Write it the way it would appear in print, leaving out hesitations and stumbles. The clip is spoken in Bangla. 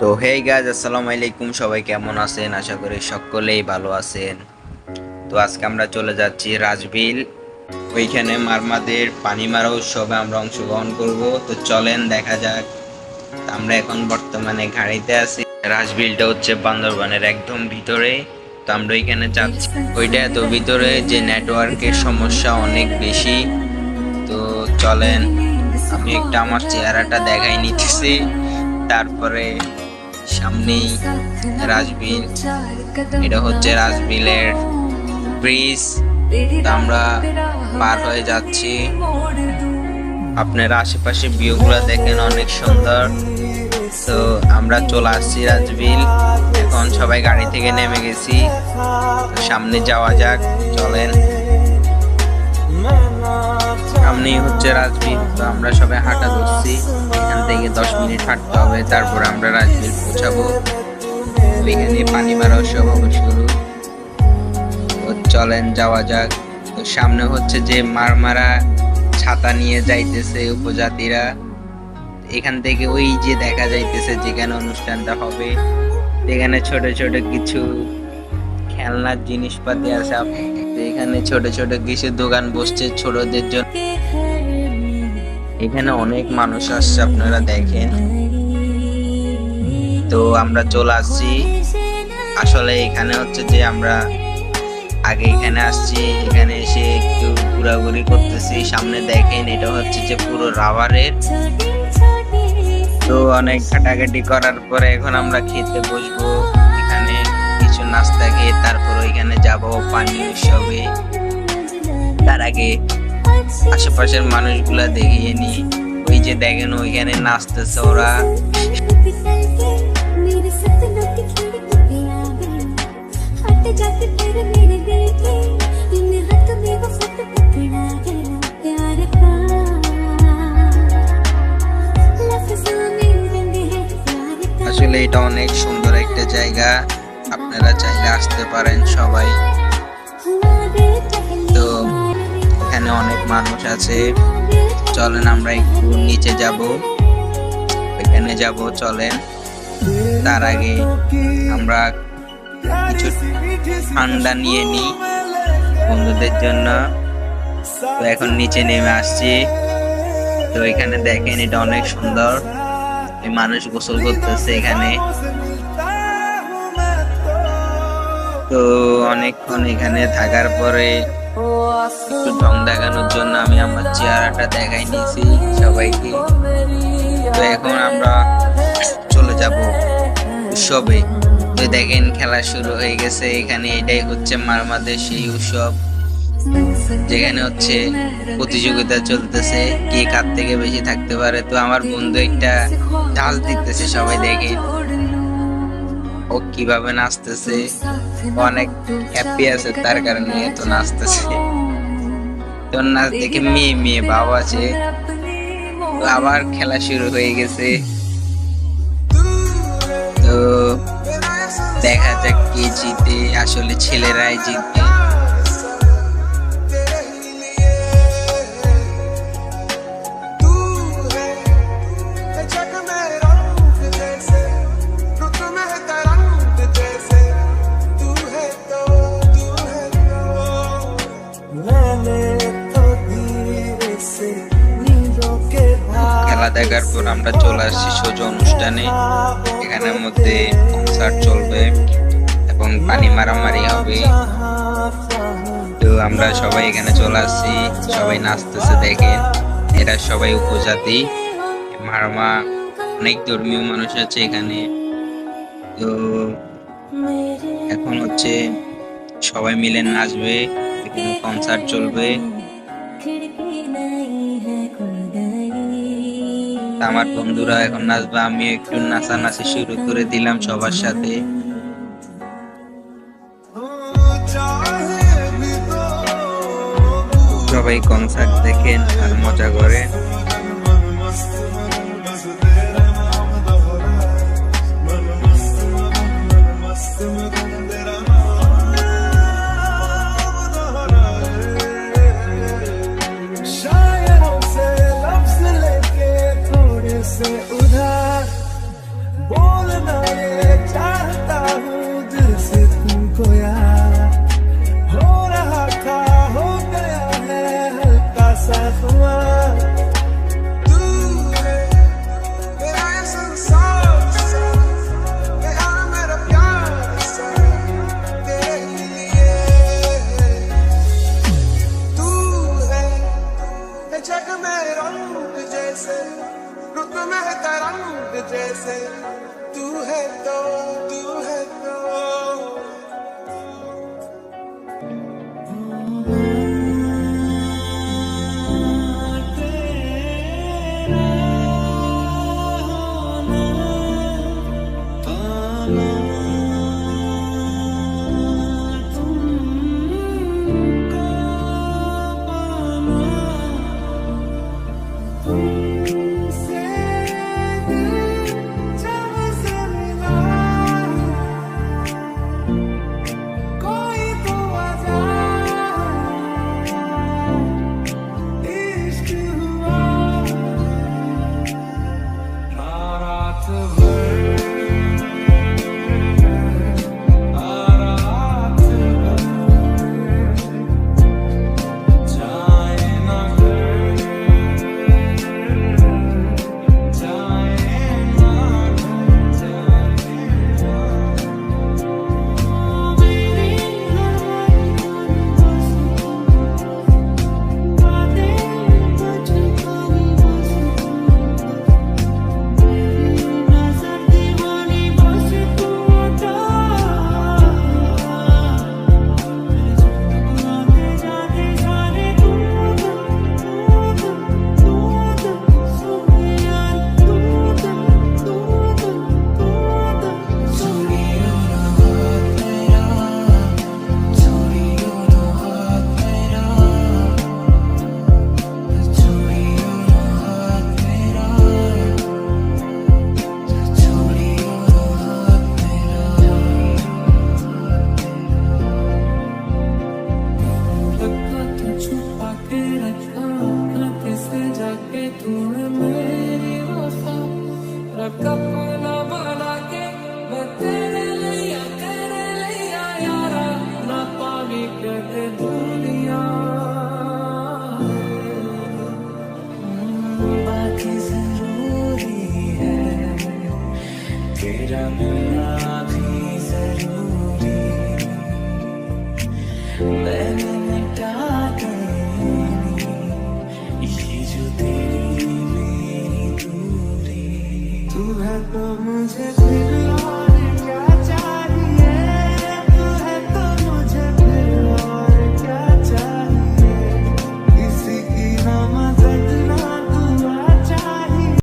তো হেই গাইজ, আসসালামু আলাইকুম। সবাই কেমন আছেন? আশা করি সকলেই ভালো আছেন। তো আজকে আমরা চলে যাচ্ছি রাজবিল। ওইখানে মারমাদের পানি মারা উৎসবে আমরা অংশগ্রহণ করব। তো চলেন দেখা যাক। আমরা এখন বর্তমানে গাড়িতে আছি। রাজবিলটা হচ্ছে বান্দরবানের একদম ভিতরে। তো আমরা ওইখানে যাচ্ছি। ওইটা এত ভিতরে যে নেটওয়ার্কের সমস্যা অনেক বেশি। তো চলেন, আমি একটা আমার চেহারাটা দেখাই নিতেছি। তারপরে সামনেই রাজবিল, এটা হচ্ছে রাজবিলের ব্রিজ। আমরা পার হয়ে যাচ্ছি। আপনারা আশেপাশে ভিউগুলো দেখেন, অনেক সুন্দর। তো আমরা চলে আসছি রাজবিল। এখন সবাই গাড়ি থেকে নেমে গেছি। সামনে যাওয়া যাক, চলেন। সামনেই হচ্ছে রাজবিল। তো আমরা সবাই হাঁটা ধরছি। এখান থেকে 10 মিনিট হাঁটতে হবে, তারপর আমরা রাজবিল পৌঁছাবো। এখানে পানি মারা উৎসব হবে শুরু। তো চলেন যাওয়া যাক। তো সামনে হচ্ছে যে মারমারা ছাতা নিয়ে যাইতেছে উপজাতিরা। এখান থেকে ওই যে দেখা যাইতেছে যেখানে অনুষ্ঠানটা হবে, এখানে ছোট ছোট কিছু খেলনার জিনিসপাতি আছে। এখানে ছোট ছোট কিছু দোকান বসছে ছোটদের জন্য। এখানে অনেক মানুষ আসছে, আপনারা দেখেন। তো আমরা চলে আসছি। আসলে এখানে হচ্ছে যে আমরা আগে এখানে আসছি, এখানে এসে একটু ঘোরাঘুরি করতেছি। সামনে দেখেন, এটা হচ্ছে যে পুরো রাবারের। তো অনেক ঘাটাঘাটি করার পরে এখন আমরা খেতে বসবো। এখানে কিছু নাস্তা খেয়ে তারপর ওইখানে যাব পানি উৎসবে। তার আগে আশেপাশের মানুষগুলা দেখিয়ে নি। ওই যে দেখেন, ওইখানে নাচতেছে ওরা। আসলে এটা অনেক সুন্দর একটা জায়গা, আপনারা চাইলে আসতে পারেন সবাই। তো এখানে অনেক মানুষ আছে। চলেন আমরা একটু নিচে যাব, ওইখানে যাব, চলেন। তার আগে আমরা কিছু ঠান্ডা নিয়ে নিই বন্ধুদের জন্য। তো এখন নিচে নেমে আসছি। তো এখানে দেখেন, এটা অনেক সুন্দর। এই মানুষ গোসল করতেছে এখানে। তো অনেকক্ষণ এখানে থাকার পরে একটু ঢং দেখানোর জন্য আমি আমার চেহারাটা দেখাই নিয়েছি সবাইকে। তো এখন আমরা চলে যাব উৎসবে। তো দেখেন, খেলা শুরু হয়ে গেছে এখানে। এটাই হচ্ছে মারমাদের সেই উৎসব, যেখানে হচ্ছে প্রতিযোগিতা চলতেছে কে কার থেকে বেশি থাকতে পারে। তো আমার বন্ধু একটা ঢাল দিতেছে, সবাই দেখে ও কিভাবে নাচতেছে। অনেক হ্যাপি আছে, তার কারণে এত নাচতেছে। তোর নাচ দেখে মেয়ে মেয়ে ভাব আছে। তো আবার খেলা শুরু হয়ে গেছে। তো দেখা যাক কে জিতে। আসলে ছেলেরাই জিতবে। খেলা দেখার পর আমরা চলে আসছি সোজা অনুষ্ঠানে। এখানের মধ্যে কনসার্ট চলবে এবং পানি মারামারি হবে। তো আমরা সবাই এখানে চলে আসছি, সবাই নাচতেছে দেখেন। এরা সবাই উপজাতি মারমা। অনেক ধর্মীয় মানুষ আছে এখানে। তো এখন হচ্ছে সবাই মিলে নাচবে, এখানে কনসার্ট চলবে। আমার বন্ধুরা এখন নাচবে, আমি একটু নাচানাচি শুরু করে দিলাম সবার সাথে। সবাই কনসার্ট দেখেন আর মজা করে। से उधार बोलना खोया हो रहा था हो गया है हल्का सा खुमार तू है मेरा ये संसार सा तेरा मेरा प्यार सा तेरे लिए तू है ये जग में रंग जैसे रुत में तरंग जैसे तू है तो अपना बना के मैं तेरे लिया यारा ना पावी कर दुनिया बाकी जरूरी है तेरा मिलना भी जरूरी मैंने